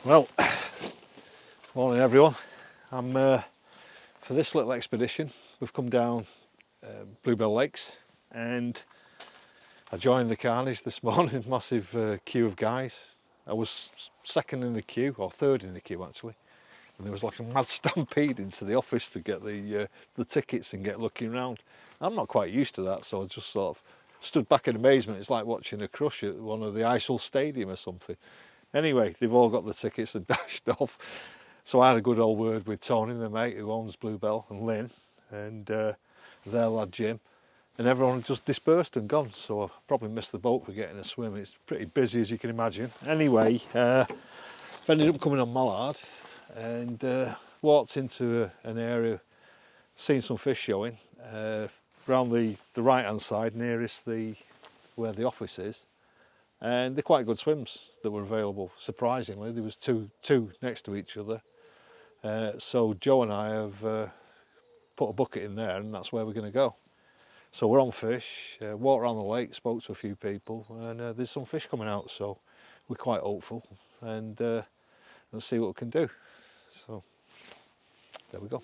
Well, morning everyone. For this little expedition, we've come down Bluebell Lakes, and I joined the carnage this morning. Massive queue of guys. I was second in the queue, or third in the queue actually, and there was like a mad stampede into the office to get the tickets and get looking around. I'm not quite used to that, so I just sort of stood back in amazement. It's like watching a crush at one of the ISIL Stadium or something. Anyway, they've all got the tickets and dashed off. So I had a good old word with Tony, my mate who owns Bluebell, and Lynn, and their lad Jim, and everyone just dispersed and gone. So I probably missed the boat for getting a swim. It's pretty busy, as you can imagine. Anyway, I ended up coming on Mallard and walked into an area, seen some fish showing around the right hand side nearest where the office is. And they're quite good swims that were available. Surprisingly, there was two next to each other. So Joe and I have put a bucket in there, and that's where we're going to go. So we're on fish, walked around the lake, spoke to a few people, and there's some fish coming out. So we're quite hopeful, and let's see what we can do. So there we go.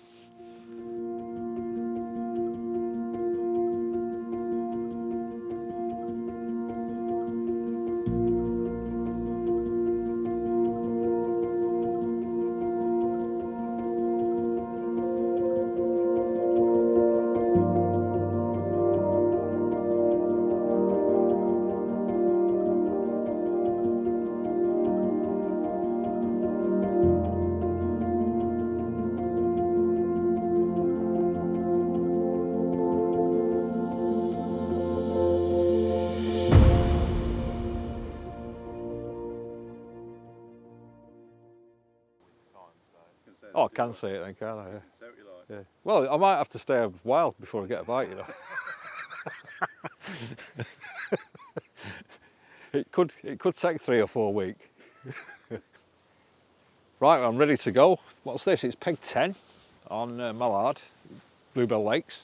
Oh, I can say it then, can't I? Yeah. Well, I might have to stay a while before I get a bite, you know. It could take 3 or 4 weeks. Right, I'm ready to go. What's this? It's peg 10 on Mallard, Bluebell Lakes.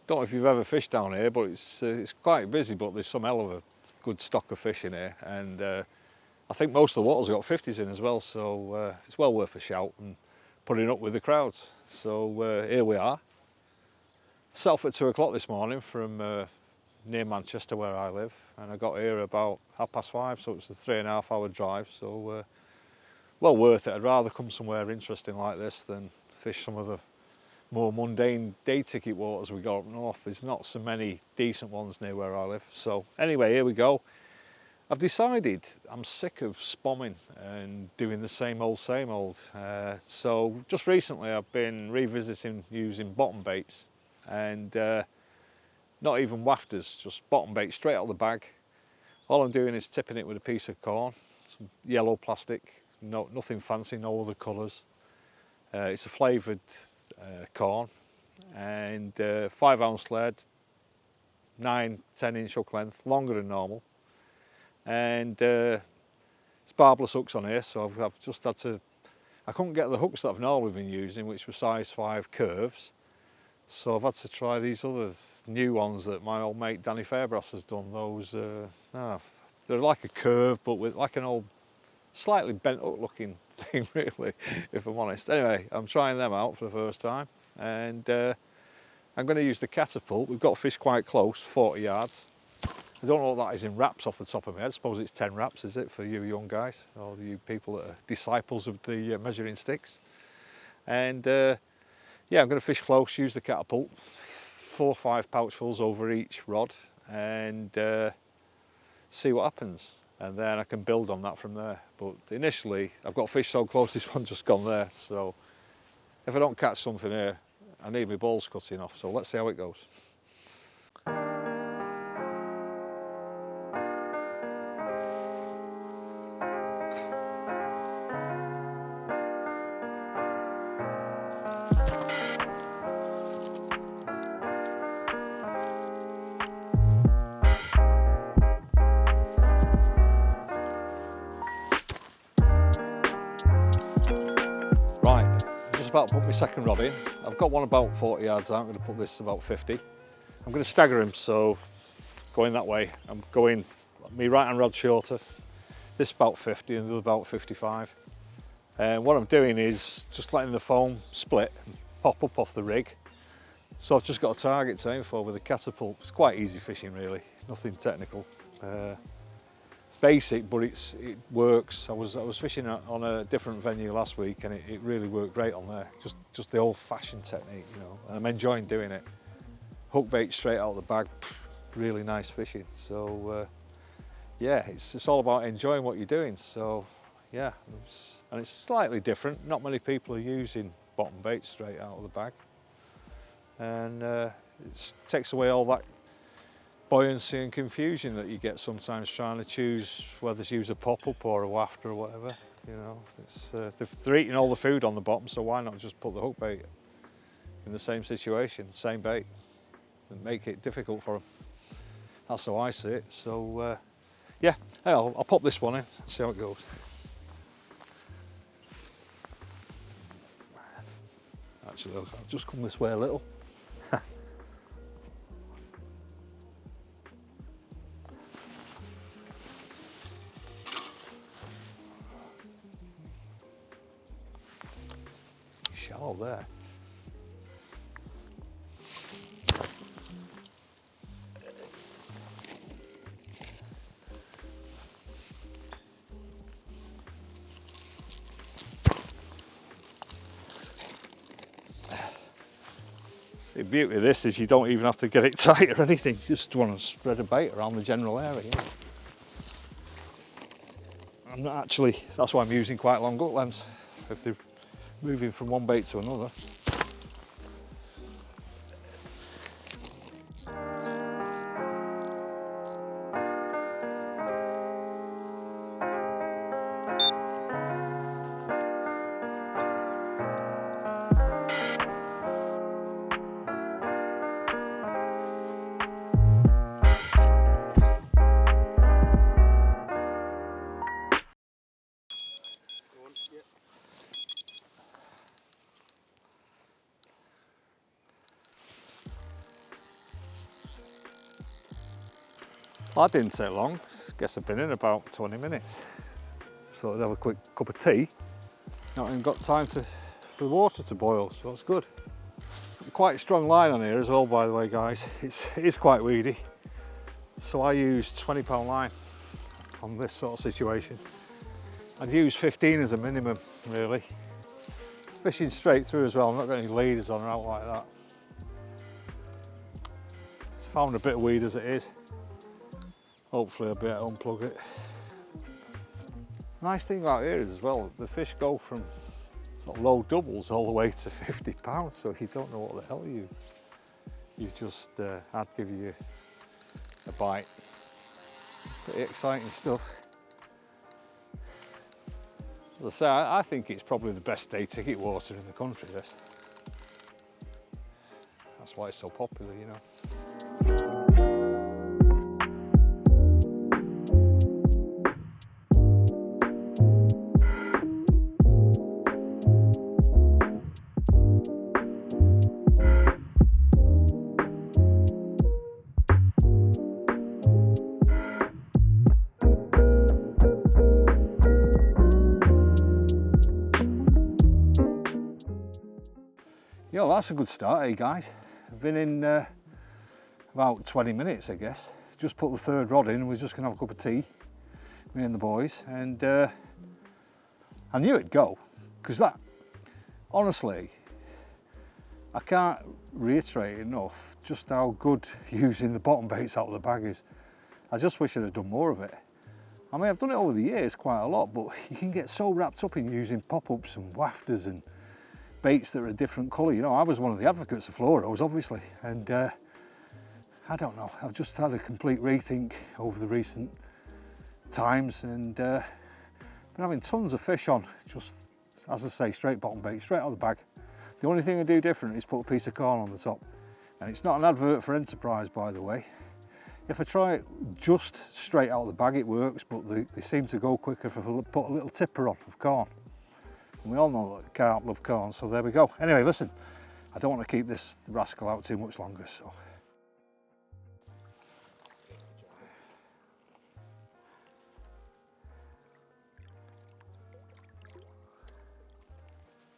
Don't know if you've ever fished down here, but it's quite busy, but there's some hell of a good stock of fish in here, and I think most of the water's got 50s in as well, so it's well worth a shout and putting up with the crowds. So here we are. Set off at 2 o'clock this morning from near Manchester where I live, and I got here about 5:30, so it's a 3.5 hour drive, so well worth it. I'd rather come somewhere interesting like this than fish some of the more mundane day ticket waters we got up north. There's not so many decent ones near where I live. So anyway, here we go. I've decided I'm sick of spomming and doing the same old. So just recently I've been revisiting using bottom baits, and not even wafters, just bottom bait straight out of the bag. All I'm doing is tipping it with a piece of corn, some yellow plastic, nothing fancy, no other colours. It's a flavoured corn, and 5 ounce lead, 9-10 inch hook length, longer than normal. And it's barbless hooks on here, so I've just had to, I couldn't get the hooks that I've normally been using, which were size 5 curves, so I've had to try these other new ones that my old mate Danny Fairbrass has done. Those they're like a curve but with like an old slightly bent up looking thing really, if I'm honest. Anyway, I'm trying them out for the first time, and I'm going to use the catapult. We've got fish quite close, 40 yards. I don't know what that is in wraps off the top of my head. I suppose it's 10 wraps, is it, for you young guys, or you people that are disciples of the measuring sticks. And yeah, I'm going to fish close, use the catapult, 4 or 5 pouchfuls over each rod, and see what happens. and then I can build on that from there. But initially, I've got fish so close, this one's just gone there, so if I don't catch something here, I need my balls cutting off, so let's see how it goes. Right, I'm just about to put my second rod in. I've got one about 40 yards out, I'm going to put this about 50. I'm going to stagger him, so going that way, I'm going, my right hand rod shorter, this about 50 and the other about 55. And what I'm doing is just letting the foam split and pop up off the rig. So I've just got a target to aim for with a catapult. It's quite easy fishing really, nothing technical. It's basic, but it works. I was fishing on a different venue last week, and it really worked great on there. Just the old-fashioned technique, you know. And I'm enjoying doing it. Hook bait straight out of the bag, really nice fishing. So yeah, it's all about enjoying what you're doing. So yeah, and it's slightly different. Not many people are using bottom bait straight out of the bag, and it takes away all that buoyancy and confusion that you get sometimes trying to choose whether to use a pop-up or a waft or whatever. You know, they're eating all the food on the bottom, so why not just put the hook bait in the same situation, same bait, and make it difficult for them. That's how I see it. So yeah, I'll pop this one in and see how it goes. Actually, I'll just come this way a little. Shallow there. The beauty of this is you don't even have to get it tight or anything, you just want to spread a bait around the general area. You know? I'm not actually, that's why I'm using quite long hook lengths, if they're moving from one bait to another. That didn't take long. I guess I've been in about 20 minutes. So I'd have a quick cup of tea. Not even got time for the water to boil, so that's good. Quite a strong line on here as well, by the way, guys. It is quite weedy. So I used 20-pound line on this sort of situation. I'd use 15 as a minimum, really. Fishing straight through as well. I'm not got any leaders on or out like that. Found a bit of weed as it is. Hopefully I'll be able to unplug it. Nice thing about here is as well, the fish go from sort of low doubles all the way to 50 pounds, so if you don't know what the hell you just, I'd give you a bite. Pretty exciting stuff. As I say, I think it's probably the best day ticket water in the country, this. That's why it's so popular, you know. Yeah, that's a good start, eh guys? I've been in about 20 minutes, I guess. Just put the third rod in and we're just gonna have a cup of tea, me and the boys, and I knew it'd go, because that, honestly, I can't reiterate enough just how good using the bottom baits out of the bag is. I just wish I'd have done more of it. I mean, I've done it over the years quite a lot, but you can get so wrapped up in using pop-ups and wafters and baits that are a different colour. You know, I was one of the advocates of fluoros, obviously, and I don't know, I've just had a complete rethink over the recent times, and been having tons of fish on, just, as I say, straight bottom bait, straight out of the bag. The only thing I do different is put a piece of corn on the top. And it's not an advert for Enterprise, by the way. If I try it just straight out of the bag, it works, but they seem to go quicker if I put a little tipper on of corn. And we all know that carp love corn, so there we go. Anyway, listen, I don't want to keep this rascal out too much longer, so.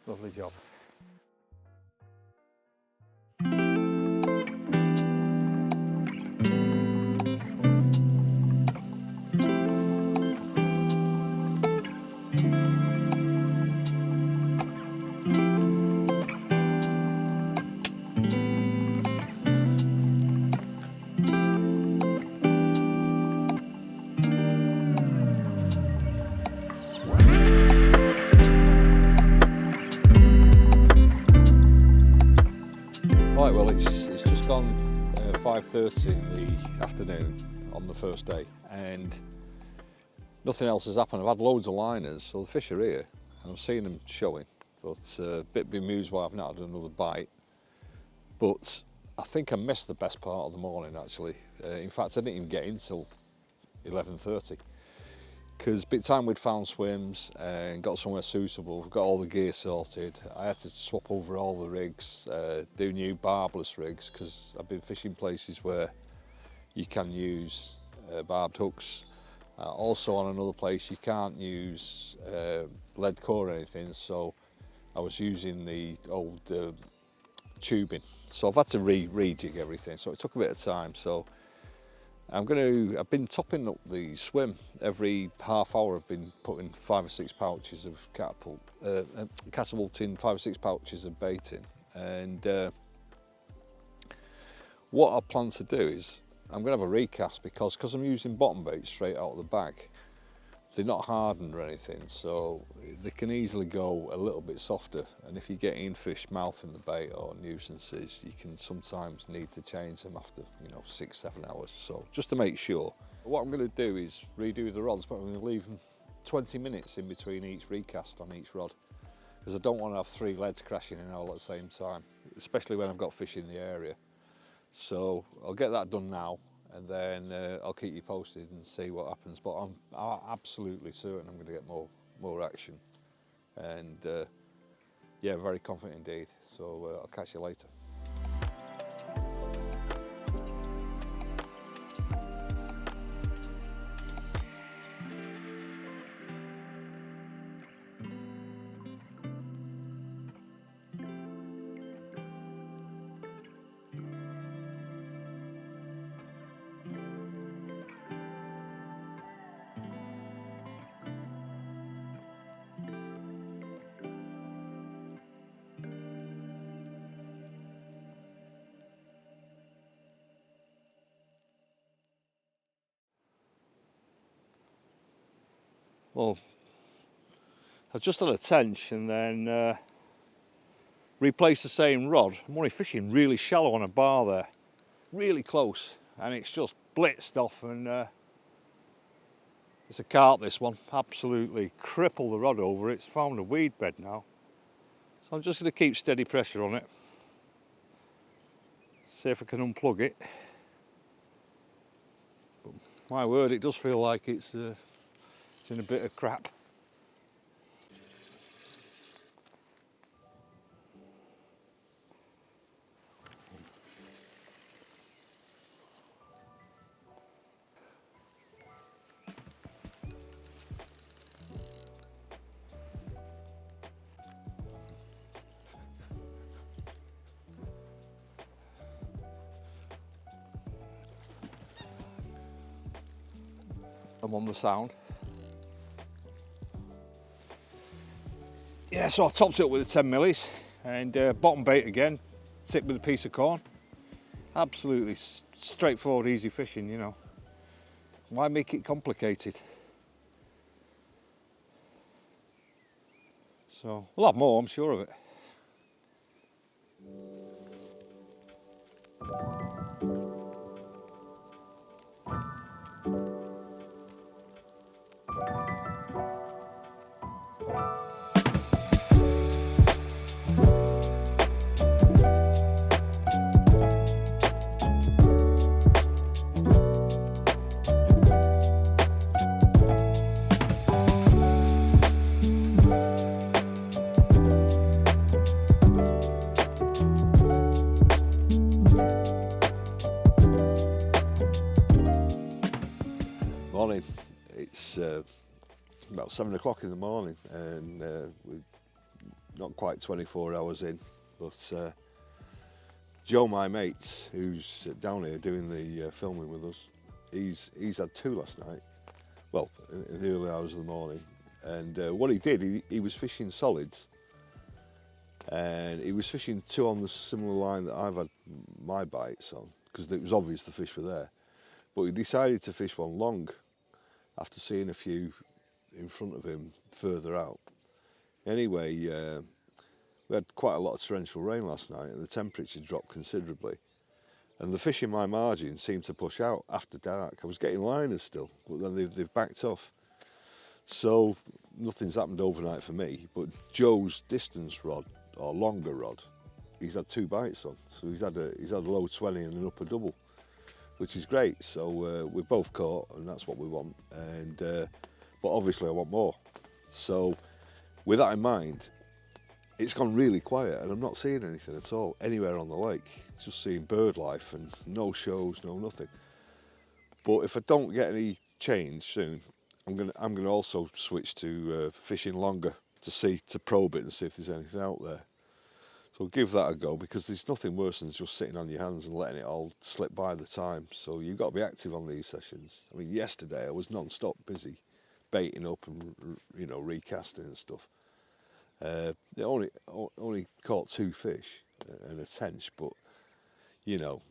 Lovely job. Right, well it's just gone 5:30 in the afternoon on the first day, and nothing else has happened. I've had loads of liners, so the fish are here and I'm seeing them showing, but a bit bemused why I've not had another bite. But I think I missed the best part of the morning actually. In fact, I didn't even get in till 11:30 because by the time we'd found swims and got somewhere suitable, we've got all the gear sorted. I had to swap over all the rigs, do new barbless rigs, because I've been fishing places where you can use barbed hooks. Also on another place you can't use lead core or anything, so I was using the old tubing. So I've had to rejig everything, so it took a bit of time. So I've been topping up the swim. Every half hour I've been putting 5 or 6 pouches of catapulting 5 or 6 pouches of bait in. And what I plan to do is I'm going to have a recast because I'm using bottom bait straight out of the bag. They're not hardened or anything, so they can easily go a little bit softer. And if you get in fish mouthing the bait or nuisances, you can sometimes need to change them after 6-7 hours. So just to make sure, what I'm going to do is redo the rods, but I'm going to leave them 20 minutes in between each recast on each rod, because I don't want to have 3 leads crashing in all at the same time, especially when I've got fish in the area. So I'll get that done now, and then I'll keep you posted and see what happens. But I'm absolutely certain I'm going to get more action, and yeah, very confident indeed. So I'll catch you later. Well, I've just done a tench and then replaced the same rod. I'm only fishing really shallow on a bar there, really close, and it's just blitzed off, and it's a carp, this one. Absolutely crippled the rod over. It's found a weed bed now. So I'm just going to keep steady pressure on it. See if I can unplug it. But my word, it does feel like it's in a bit of crap. I'm on the sound. Yeah, so I topped it up with the 10 millis and bottom bait again, tipped with a piece of corn. Absolutely straightforward, easy fishing, you know. Why make it complicated? So we'll have more, I'm sure of it. Morning. It's about 7 o'clock in the morning, and we're not quite 24 hours in, but Joe, my mate, who's down here doing the filming with us, he's had 2 last night, well, in the early hours of the morning, and what he did, he was fishing solids, and he was fishing 2 on the similar line that I've had my bites on, because it was obvious the fish were there, but he decided to fish one long after seeing a few in front of him further out. Anyway, we had quite a lot of torrential rain last night, and the temperature dropped considerably, and the fish in my margin seemed to push out after dark. I was getting liners still, but then they've backed off. So nothing's happened overnight for me, but Joe's distance rod, or longer rod, he's had 2 bites on, so he's had a low 20 and an upper double, which is great. So we're both caught, and that's what we want, and but obviously I want more. So with that in mind, it's gone really quiet, and I'm not seeing anything at all anywhere on the lake, just seeing bird life and no shows, no nothing. But if I don't get any change soon, I'm gonna also switch to fishing longer to probe it and see if there's anything out there. So give that a go, because there's nothing worse than just sitting on your hands and letting it all slip by the time. So you've got to be active on these sessions. I mean, yesterday I was non-stop busy, baiting up and, you know, recasting and stuff. They only caught 2 fish and a tench, but you know,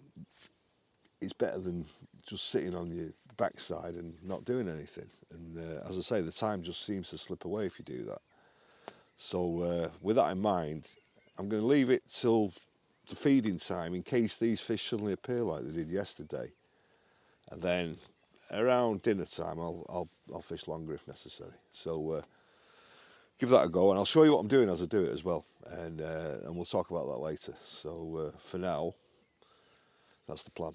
it's better than just sitting on your backside and not doing anything. And as I say, the time just seems to slip away if you do that. So with that in mind, I'm going to leave it till the feeding time in case these fish suddenly appear like they did yesterday, and then around dinner time I'll fish longer if necessary. So give that a go, and I'll show you what I'm doing as I do it as well, and we'll talk about that later. So for now, that's the plan.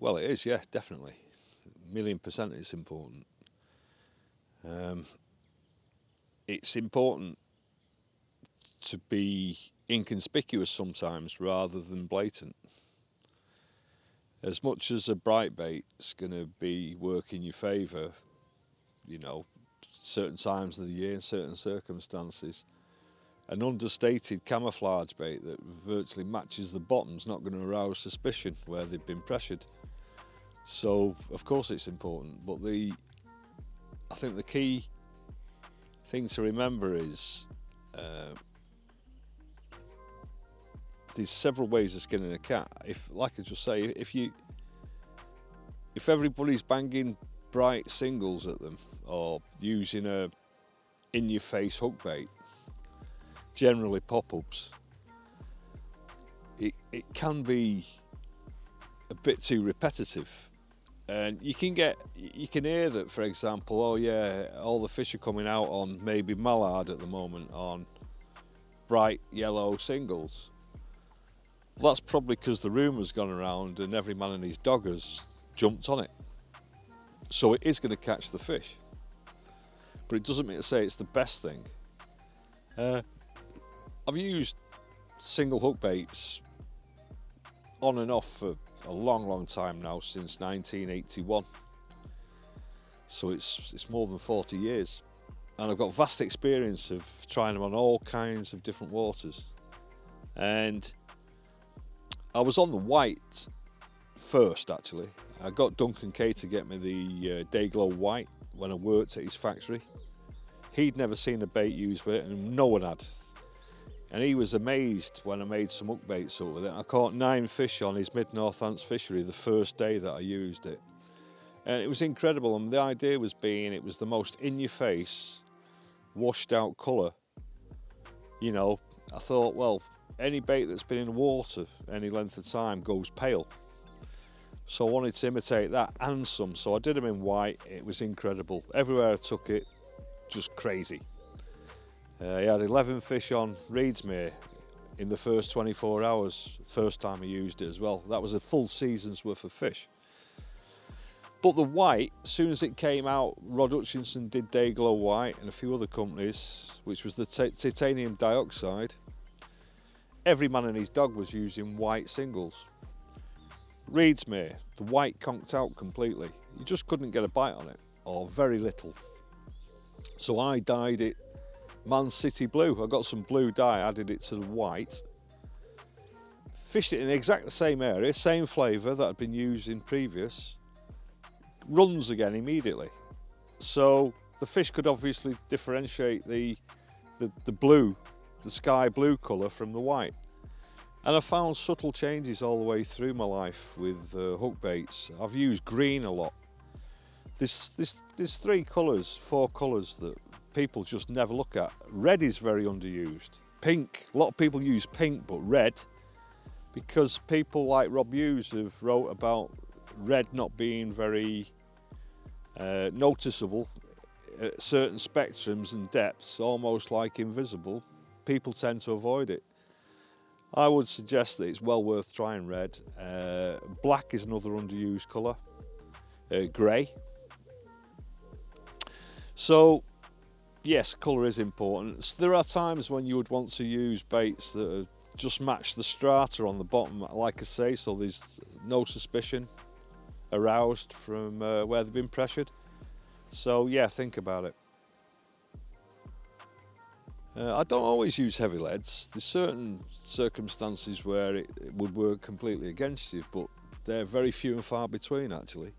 Well, it is, yeah, definitely. 1,000,000% it's important. It's important to be inconspicuous sometimes rather than blatant. As much as a bright bait's going to be work in your favour, you know, certain times of the year and certain circumstances, an understated camouflage bait that virtually matches the bottom's not going to arouse suspicion where they've been pressured. So of course it's important, but I think the key thing to remember is there's several ways of skinning a cat. If, like I just say, if everybody's banging bright singles at them or using a in-your-face hook bait, generally pop-ups, it can be a bit too repetitive. And you can hear that, for example, oh yeah, all the fish are coming out on maybe mallard at the moment on bright yellow singles. Well, that's probably because the rumour's gone around and every man and his dog has jumped on it. So it is going to catch the fish. But it doesn't mean to say it's the best thing. I've used single hook baits on and off for a long time now, since 1981. So it's more than 40 years. And I've got vast experience of trying them on all kinds of different waters. And I was on the white first, actually. I got Duncan Kay to get me the Dayglow White when I worked at his factory. He'd never seen a bait used with it, and no one had. And he was amazed when I made some hookbaits up with it. I caught 9 fish on his Mid-North Ants fishery the first day that I used it. And it was incredible, and the idea was being it was the most in-your-face, washed-out colour. You know, I thought, well, any bait that's been in the water any length of time goes pale. So I wanted to imitate that and some. So I did them in white. It was incredible. Everywhere I took it, just crazy. He had 11 fish on Reedsmere in the first 24 hours, first time I used it as well. That was a full season's worth of fish. But the white, as soon as it came out, Rod Hutchinson did Dayglow White and a few other companies, which was the titanium dioxide. Every man and his dog was using white singles. Reedsmere, the white conked out completely. You just couldn't get a bite on it, or very little. So I dyed it Man City blue. I got some blue dye, added it to the white. Fished it in exactly the same area, same flavour that I'd been using previous. Runs again immediately. So the fish could obviously differentiate the blue, the sky blue colour from the white. And I found subtle changes all the way through my life with hook baits. I've used green a lot. There's 4 colours that people just never look at. Red is very underused. Pink, a lot of people use pink, but red, because people like Rob Hughes have wrote about red not being very noticeable at certain spectrums and depths, almost like invisible. People tend to avoid it. I would suggest that it's well worth trying red. Black is another underused colour. Grey. So, yes, colour is important. So there are times when you would want to use baits that just match the strata on the bottom, like I say, so there's no suspicion aroused from where they've been pressured. So yeah, think about it. I don't always use heavy leads. There's certain circumstances where it would work completely against you, but they're very few and far between, actually.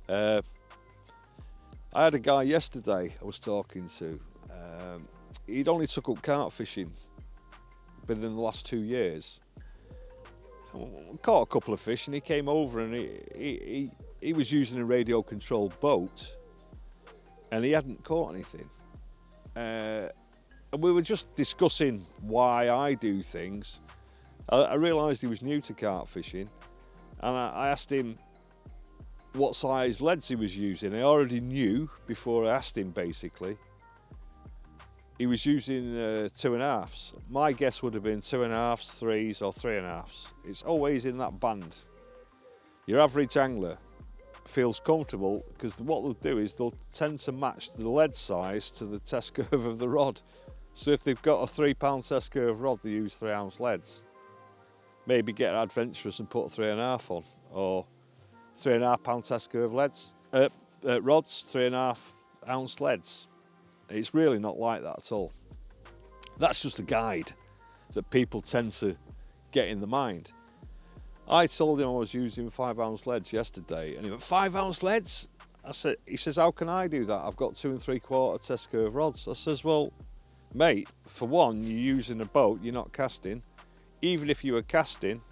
I had a guy yesterday I was talking to. He'd only took up carp fishing within the last 2 years. Caught a couple of fish, and he came over, and he was using a radio controlled boat, and he hadn't caught anything. And we were just discussing why I do things. I realised he was new to carp fishing, and I asked him what size leads he was using. I already knew before I asked him, basically. He was using 2.5s. My guess would have been 2.5s, 3s or 3.5s. It's always in that band. Your average angler feels comfortable because what they'll do is they'll tend to match the lead size to the test curve of the rod. So if they've got a 3-pound test curve rod, they use 3-ounce leads. Maybe get adventurous and put a 3.5 on, or 3.5-pound test curve leads, rods, 3.5-ounce leads. It's really not like that at all. That's just a guide that people tend to get in the mind. I told him I was using 5-ounce leads yesterday, and he went, 5-ounce leads? He says, how can I do that? I've got 2 3/4 test curve rods. I says, well, mate, for one, you're using a boat, you're not casting. Even if you were casting,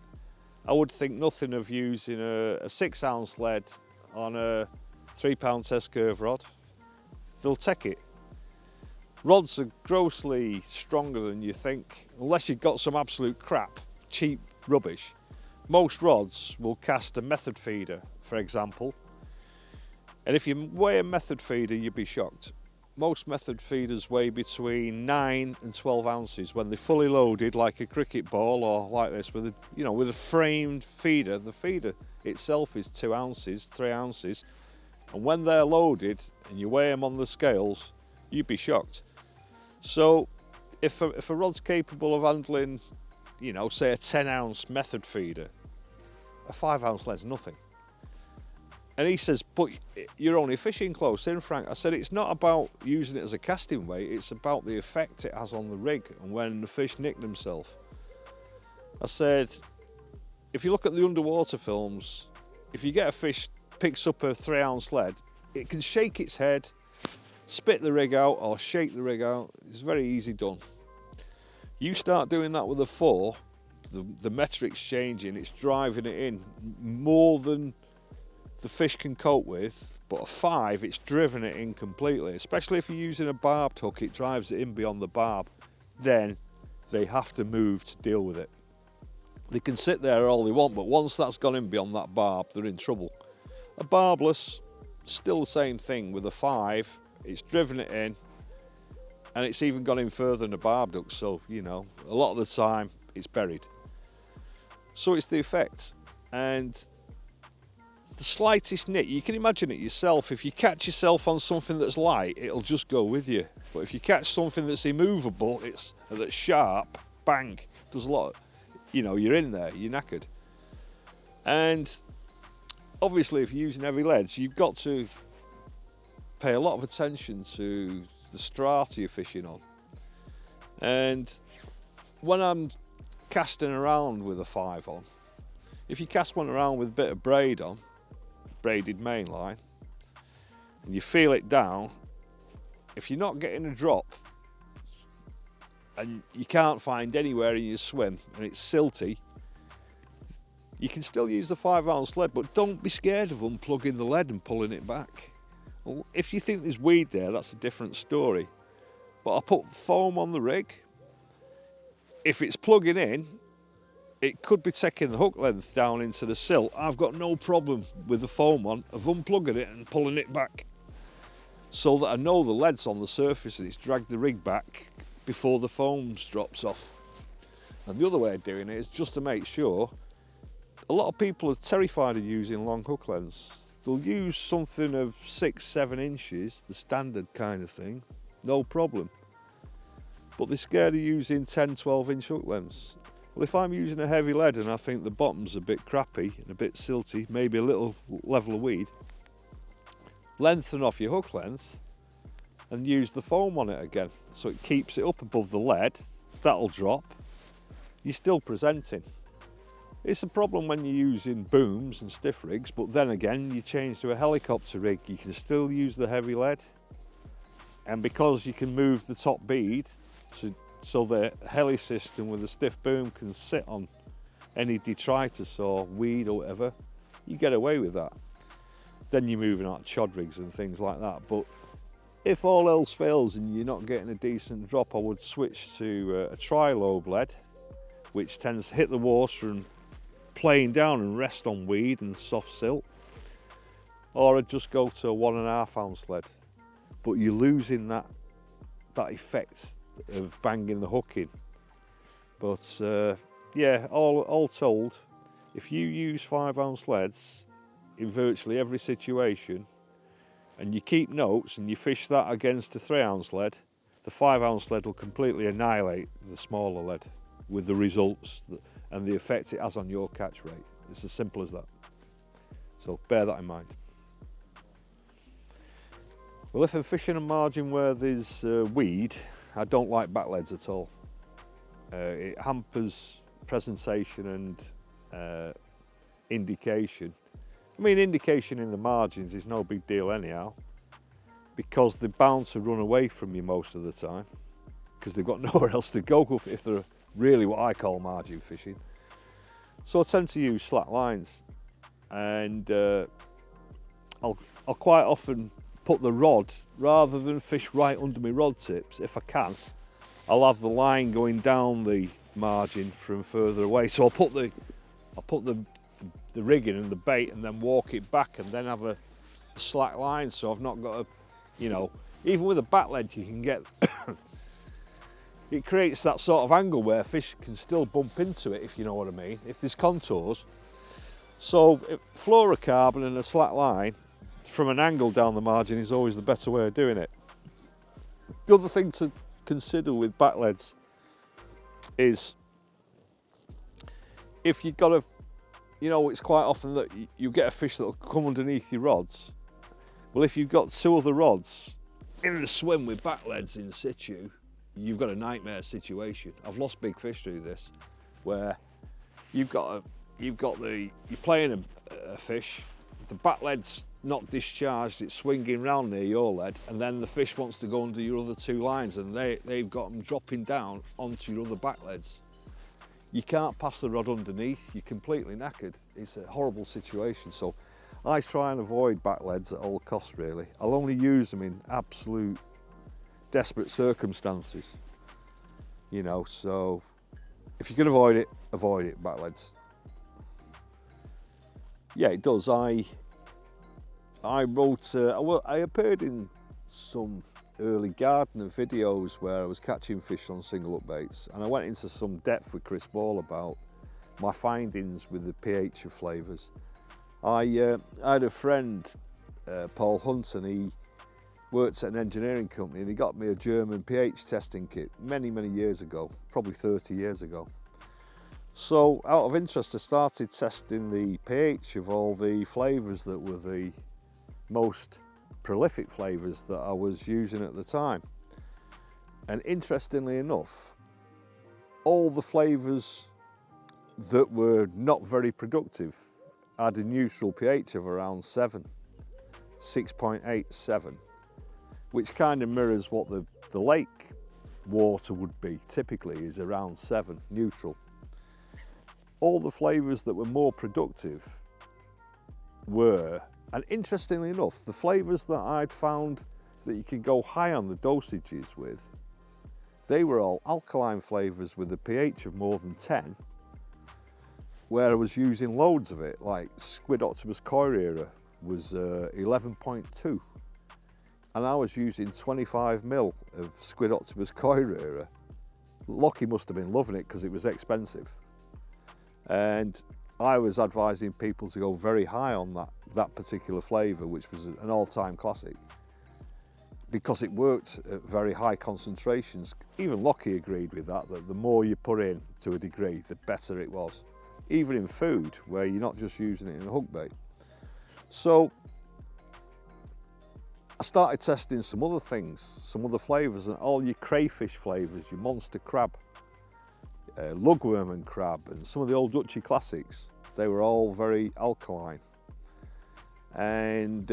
I would think nothing of using a 6-ounce lead on a 3-pound test curve rod. They'll take it. Rods are grossly stronger than you think, unless you've got some absolute crap, cheap rubbish. Most rods will cast a method feeder, for example. And if you weigh a method feeder, you'd be shocked. Most method feeders weigh between 9 and 12 ounces when they're fully loaded, like a cricket ball or like this, with a framed feeder. The feeder itself is 2 ounces, 3 ounces, and when they're loaded and you weigh them on the scales, you'd be shocked. So if a rod's capable of handling, say a 10-ounce method feeder, A 5 ounce lead's nothing. And he says, but you're only fishing close in, Frank. I said, it's not about using it as a casting weight, it's about the effect it has on the rig and when the fish nick themselves. I said, if you look at the underwater films, if you get a fish picks up a 3 ounce lead, it can shake its head, spit the rig out or shake the rig out. It's very easy done. You start doing that with a 4, the metric's changing, it's driving it in more than the fish can cope with, but a 5, it's driven it in completely, especially if you're using a barbed hook, it drives it in beyond the barb. Then they have to move to deal with it. They can sit there all they want, but once that's gone in beyond that barb, they're in trouble. A barbless, still the same thing. With a 5, it's driven it in, and it's even gone in further than a barbed hook, so, you know, a lot of the time, it's buried. So it's the effect. And the slightest nick, you can imagine it yourself. If you catch yourself on something that's light, it'll just go with you. But if you catch something that's immovable, that's sharp, bang, does a lot. You know, you're in there, you're knackered. And obviously, if you're using heavy leads, you've got to pay a lot of attention to the strata you're fishing on. And when I'm casting around with a 5 on, if you cast one around with a bit of braid on, braided main line, and you feel it down, if you're not getting a drop and you can't find anywhere in your swim and it's silty, you can still use the 5 ounce lead, but don't be scared of unplugging the lead and pulling it back. Well, if you think there's weed there, that's a different story. But I put foam on the rig. If it's plugging in, it could be taking the hook length down into the sill. I've got no problem with the foam on of unplugging it and pulling it back, so that I know the lead's on the surface and it's dragged the rig back before the foam drops off. And the other way of doing it is just to make sure. A lot of people are terrified of using long hook lengths. They'll use something of 6-7 inches, the standard kind of thing, no problem. But they're scared of using 10-12 inch hook lengths. Well, if I'm using a heavy lead and I think the bottom's a bit crappy and a bit silty, maybe a little level of weed, lengthen off your hook length and use the foam on it again, so it keeps it up above the lead. That'll drop. You're still presenting. It's a problem when you're using booms and stiff rigs, but then again, you change to a helicopter rig, you can still use the heavy lead. And because you can move the top bead so the heli system with a stiff boom can sit on any detritus or weed or whatever, you get away with that. Then you're moving out chod rigs and things like that. But if all else fails and you're not getting a decent drop, I would switch to a tri-lobe lead, which tends to hit the water and plane down and rest on weed and soft silt. Or I'd just go to a 1.5 ounce lead. But you're losing that effect of banging the hook in. But yeah, all told, if you use 5 ounce leads in virtually every situation and you keep notes and you fish that against a 3 ounce lead, the 5 ounce lead will completely annihilate the smaller lead with the results and the effect it has on your catch rate. It's as simple as that. So bear that in mind. Well, if I'm fishing a margin where there's weed, I don't like back leads at all. It hampers presentation and indication. I mean, indication in the margins is no big deal anyhow, because they're bound to run away from you most of the time, because they've got nowhere else to go if they're really what I call margin fishing. So I tend to use slack lines, and I'll quite often put the rod, rather than fish right under my rod tips, if I can, I'll have the line going down the margin from further away. So I'll put the rigging and the bait and then walk it back and then have a slack line, so I've not got a, you know, even with a back lead you can get it creates that sort of angle where fish can still bump into it, if you know what I mean, if there's contours. So fluorocarbon and a slack line from an angle down the margin is always the better way of doing it. The other thing to consider with back leads is if you've got you know, it's quite often that you get a fish that'll come underneath your rods. Well, if you've got two other rods in a swim with back leads in situ, you've got a nightmare situation. I've lost big fish through this, where you're playing a fish, the back lead's not discharged, it's swinging round near your lead, and then the fish wants to go under your other two lines, and they've got them dropping down onto your other back leads. You can't pass the rod underneath, you're completely knackered. It's a horrible situation. So I try and avoid back leads at all costs, really. I'll only use them in absolute desperate circumstances, you know. So if you can avoid it, back leads. Yeah, it does. I wrote, I appeared in some early gardener videos where I was catching fish on single hook baits, and I went into some depth with Chris Ball about my findings with the pH of flavours. I had a friend, Paul Hunt, and he worked at an engineering company, and he got me a German pH testing kit many years ago, probably 30 years ago. So out of interest, I started testing the pH of all the flavours that were the most prolific flavours that I was using at the time. And interestingly enough, all the flavours that were not very productive had a neutral pH of around 6.87, which kind of mirrors what the lake water would be typically, is around 7, neutral. All the flavours that were more productive were, and interestingly enough, the flavours that I'd found that you could go high on the dosages with, they were all alkaline flavours with a pH of more than 10, where I was using loads of it, like Squid Octopus Coirera was 11.2, and I was using 25 ml of Squid Octopus Coirera. Lockie must have been loving it because it was expensive, and I was advising people to go very high on that particular flavour, which was an all-time classic, because it worked at very high concentrations. Even Lockie agreed with that the more you put in to a degree, the better it was. Even in food, where you're not just using it in a hook bait. So I started testing some other things, some other flavours, and all your crayfish flavours, your monster crab, lugworm and crab, and some of the old Dutchy classics, they were all very alkaline. And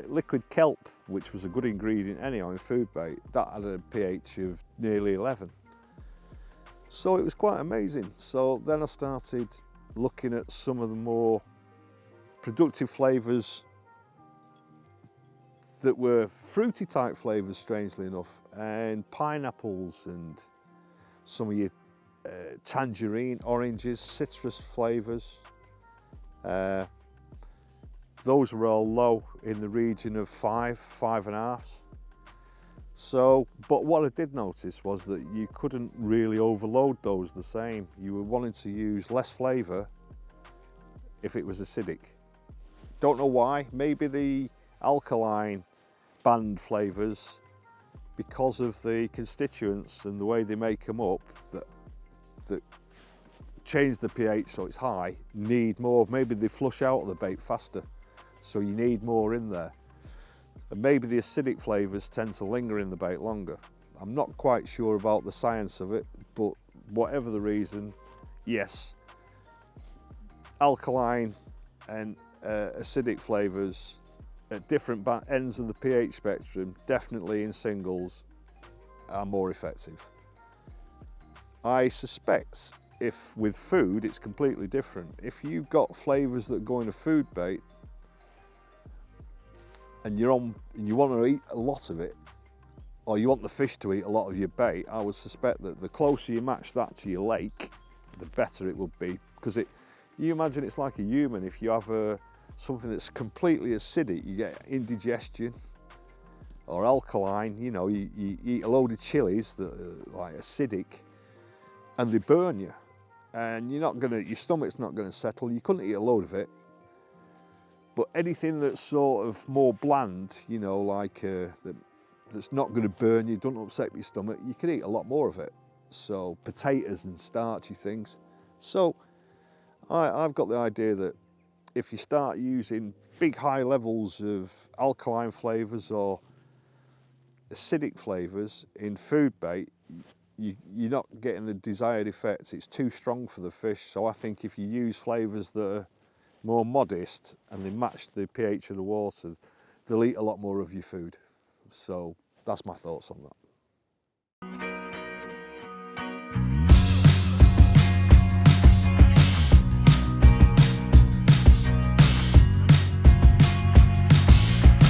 liquid kelp, which was a good ingredient anyhow in food bait, that had a pH of nearly 11. So it was quite amazing. So then I started looking at some of the more productive flavours that were fruity type flavours, strangely enough, and pineapples and some of your tangerine, oranges, citrus flavours. Those were all low in the region of 5.5. So, but what I did notice was that you couldn't really overload those the same. You were wanting to use less flavour if it was acidic. Don't know why. Maybe the alkaline band flavours, because of the constituents and the way they make them up, that change the pH so it's high, need more. Maybe they flush out of the bait faster, so you need more in there. And maybe the acidic flavours tend to linger in the bait longer. I'm not quite sure about the science of it, but whatever the reason, yes, alkaline and acidic flavours at different ends of the pH spectrum, definitely in singles, are more effective. I suspect if with food it's completely different. If you've got flavours that go in a food bait, and you want to eat a lot of it, or you want the fish to eat a lot of your bait, I would suspect that the closer you match that to your lake, the better it would be. Because you imagine it's like a human. If you have something that's completely acidic, you get indigestion, or alkaline. You know, you eat a load of chilies that are like acidic, and they burn you, and your stomach's not going to settle. You couldn't eat a load of it. But anything that's sort of more bland, you know, like that's not going to burn you, don't upset your stomach, you can eat a lot more of it. So potatoes and starchy things. So I've got the idea that if you start using big high levels of alkaline flavours or acidic flavours in food bait, you're not getting the desired effects. It's too strong for the fish. So I think if you use flavours that are more modest and they match the pH of the water, they'll eat a lot more of your food. So that's my thoughts on that.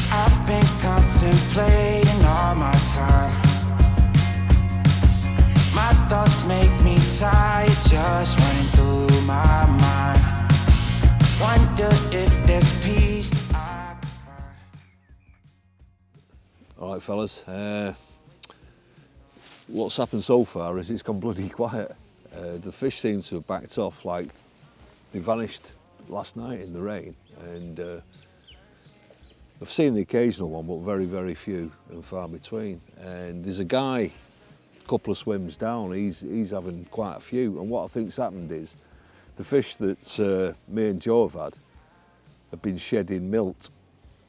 I've been contemplating all my time. My thoughts make me tired, just running through my mind. Wonder if there's peace I can find. All right, fellas. What's happened so far is it's gone bloody quiet. The fish seem to have backed off, like they vanished last night in the rain, and I've seen the occasional one, but very, very few and far between. And there's a guy, a couple of swims down, he's having quite a few. And what I think's happened is the fish that me and Joe have been shedding milt.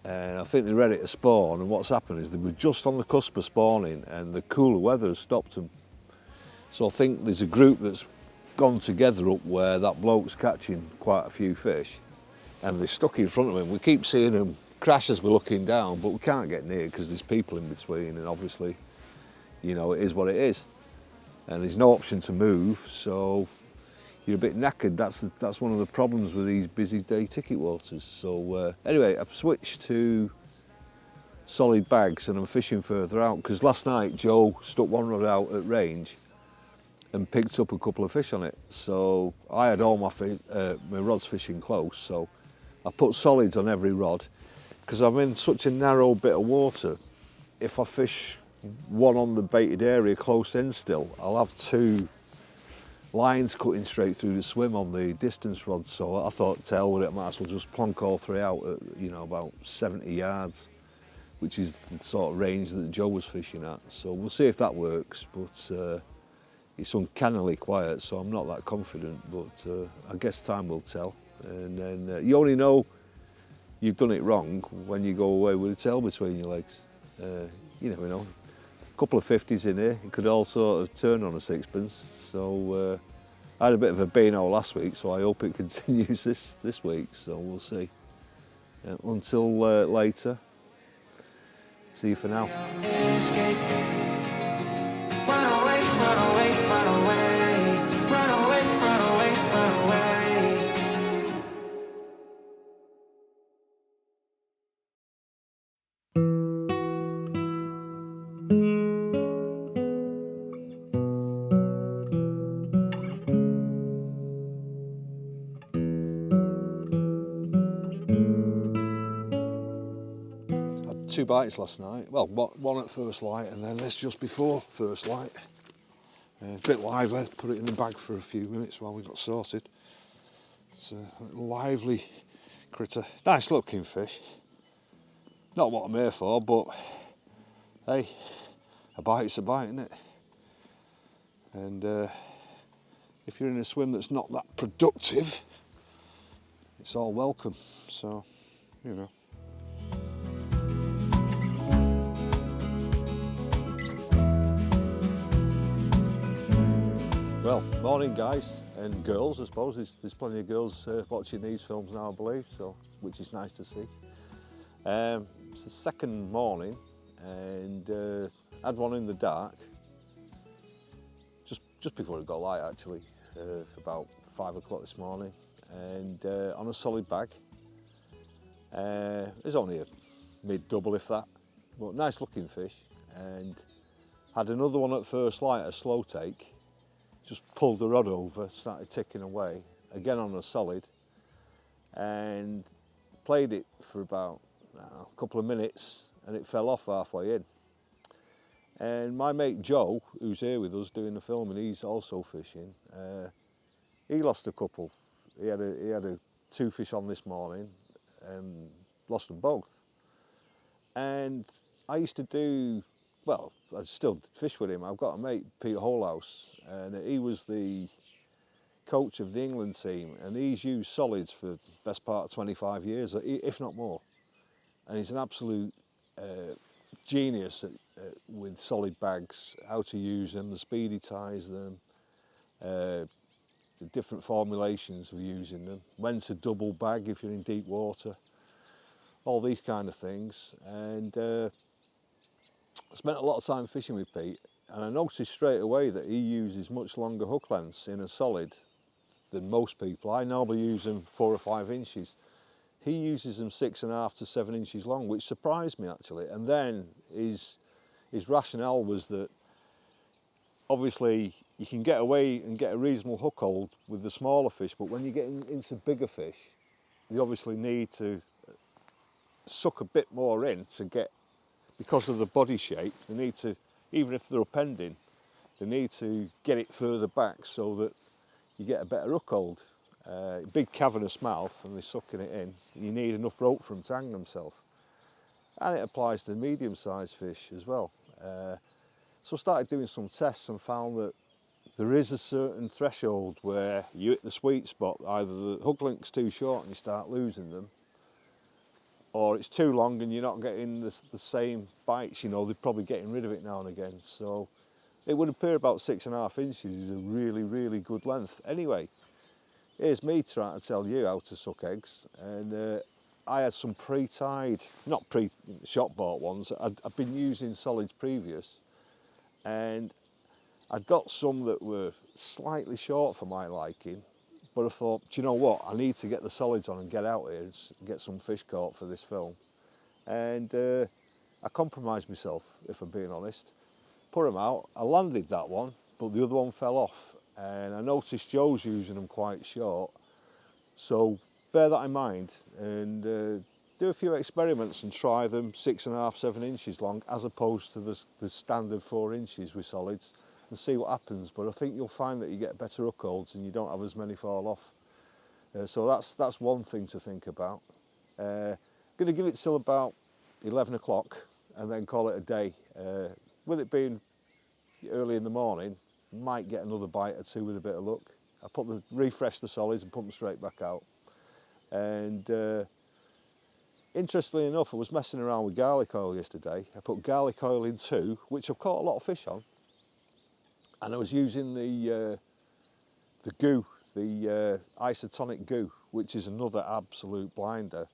And I think they're ready to spawn. And what's happened is they were just on the cusp of spawning, and the cooler weather has stopped them. So I think there's a group that's gone together up where that bloke's catching quite a few fish, and they're stuck in front of him. We keep seeing them crash as we're looking down, but we can't get near because there's people in between, and obviously, you know, it is what it is. And there's no option to move, so you're a bit knackered. That's one of the problems with these busy day ticket waters. So anyway, I've switched to solid bags and I'm fishing further out, because last night Joe stuck one rod out at range and picked up a couple of fish on it. So I had all my rods fishing close, so I put solids on every rod, because I'm in such a narrow bit of water. If I fish one on the baited area close in still, I'll have two lines cutting straight through the swim on the distance rod. So I thought, to hell with it, I might as well just plonk all three out at, you know, about 70 yards, which is the sort of range that Joe was fishing at. So we'll see if that works, but it's uncannily quiet, so I'm not that confident, but I guess time will tell. And then you only know you've done it wrong when you go away with a tail between your legs. You never know. A couple of 50s in here, it could all sort of turn on a sixpence. So I had a bit of a beano last week, so I hope it continues this week, so we'll see. Until later, see you for now. Escape. Run away, run away, run away. Run away, run away, run away. Had 2 bites last night. Well, one at first light and then this just before first light. A bit lively, put it in the bag for a few minutes while we got sorted. It's a lively critter. Nice looking fish. Not what I'm here for, but hey, a bite's a bite, isn't it? And if you're in a swim that's not that productive, it's all welcome. So, you know. Well, morning guys and girls, I suppose. There's plenty of girls watching these films now, I believe, so which is nice to see. It's the second morning, and had one in the dark, just before it got light actually, about 5 o'clock this morning, and on a solid bag. There's only a mid-double if that, but nice looking fish, and had another one at first light, a slow take. Just pulled the rod over, started ticking away, again on a solid, and played it for about a couple of minutes, and it fell off halfway in. And my mate Joe, who's here with us doing the film, and he's also fishing, he lost a couple. He had 2 fish on this morning, and lost them both. And I used to do, well, I still fish with him. I've got a mate, Pete Holehouse, and he was the coach of the England team, and he's used solids for the best part of 25 years, if not more. And he's an absolute genius with solid bags, how to use them, the speed he ties them, the different formulations of using them, when to double bag if you're in deep water, all these kind of things. And I spent a lot of time fishing with Pete, and I noticed straight away that he uses much longer hook lengths in a solid than most people. I normally use them 4 or 5 inches. He uses them 6.5 to 7 inches long, which surprised me actually. And then his rationale was that obviously you can get away and get a reasonable hook hold with the smaller fish, but when you get into bigger fish, you obviously need to suck a bit more in to get, because of the body shape, they need to, even if they're upending, they need to get it further back so that you get a better hook hold. Big cavernous mouth and they're sucking it in, you need enough rope for them to hang themselves. And it applies to medium-sized fish as well. So I started doing some tests and found that there is a certain threshold where you hit the sweet spot. Either the hook link's too short and you start losing them, or it's too long and you're not getting the same bites. You know, they're probably getting rid of it now and again. So it would appear about 6.5 inches is a really, really good length. Anyway, here's me trying to tell you how to suck eggs. And I had some pre-tied, not shop bought ones. I'd been using solids previous, and I'd got some that were slightly short for my liking, but I thought, do you know what, I need to get the solids on and get out here and get some fish caught for this film. And I compromised myself, if I'm being honest. Put them out, I landed that one, but the other one fell off. And I noticed Joe's using them quite short. So bear that in mind and do a few experiments and try them 6.5, 7 inches long, as opposed to the standard 4 inches with solids, and see what happens. But I think you'll find that you get better hook holds and you don't have as many fall off. So that's one thing to think about. Going to give it till about 11 o'clock and then call it a day. With it being early in the morning, might get another bite or two with a bit of luck. I refresh the solids and put them straight back out. And interestingly enough, I was messing around with garlic oil yesterday. I put garlic oil in 2, which I've caught a lot of fish on. And I was using the goo, the isotonic goo, which is another absolute blinder.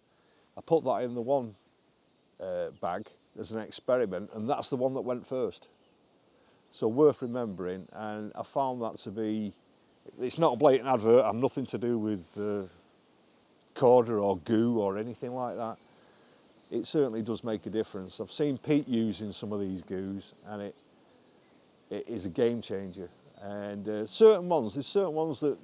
I put that in the one bag as an experiment, and that's the one that went first. So worth remembering, and I found that to be, it's not a blatant advert, I'm nothing to do with Corda or goo or anything like that. It certainly does make a difference. I've seen Pete using some of these goos, and it is a game changer. And there's certain ones that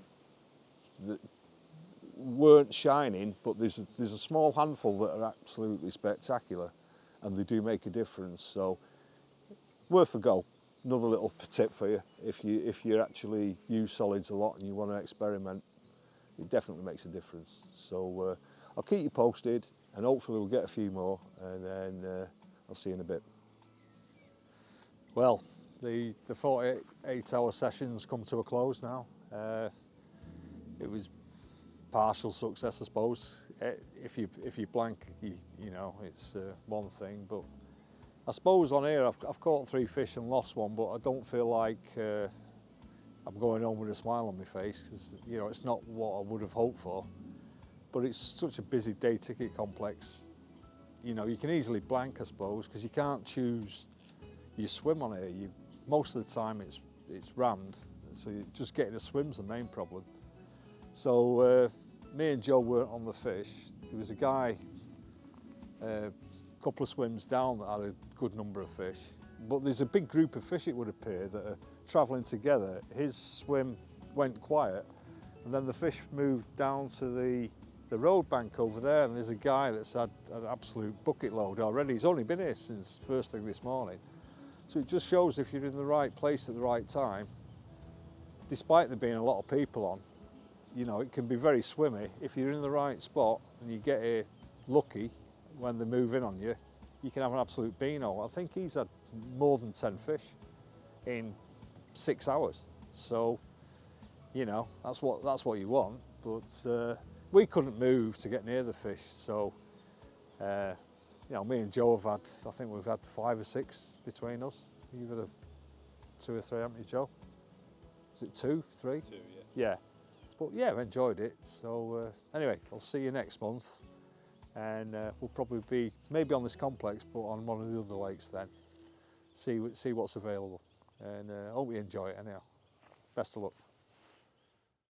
weren't shining, but there's a small handful that are absolutely spectacular, and they do make a difference. So worth a go. Another little tip for you, if you actually use solids a lot and you want to experiment, it definitely makes a difference. So I'll keep you posted, and hopefully we'll get a few more, and then I'll see you in a bit. Well, the 48-hour session's come to a close now. It was partial success, I suppose. If you blank, you know, it's one thing, but I suppose on here I've caught 3 fish and lost one, but I don't feel like I'm going home with a smile on my face, because you know, it's not what I would have hoped for. But it's such a busy day ticket complex. You know, you can easily blank, I suppose, because you can't choose your swim on here. Most of the time it's rammed, so just getting a swim's the main problem. So me and Joe weren't on the fish. There was a guy a couple of swims down that had a good number of fish, but there's a big group of fish, it would appear, that are travelling together. His swim went quiet, and then the fish moved down to the road bank over there, and there's a guy that's had an absolute bucket load already. He's only been here since first thing this morning. So it just shows if you're in the right place at the right time, despite there being a lot of people on, you know, it can be very swimmy. If you're in the right spot and you get here lucky when they move in on you, you can have an absolute beano. I think he's had more than 10 fish in 6 hours. So you know, that's what you want. But we couldn't move to get near the fish, so you know, me and Joe have had, I think we've had 5 or 6 between us. You've had 2 or 3, haven't you, Joe? Is it 2, 3? 2, yeah. Yeah. But yeah, I've enjoyed it. So anyway, I'll see you next month, and we'll probably be maybe on this complex, but on one of the other lakes then. See what's available, and I hope you enjoy it anyhow. Best of luck.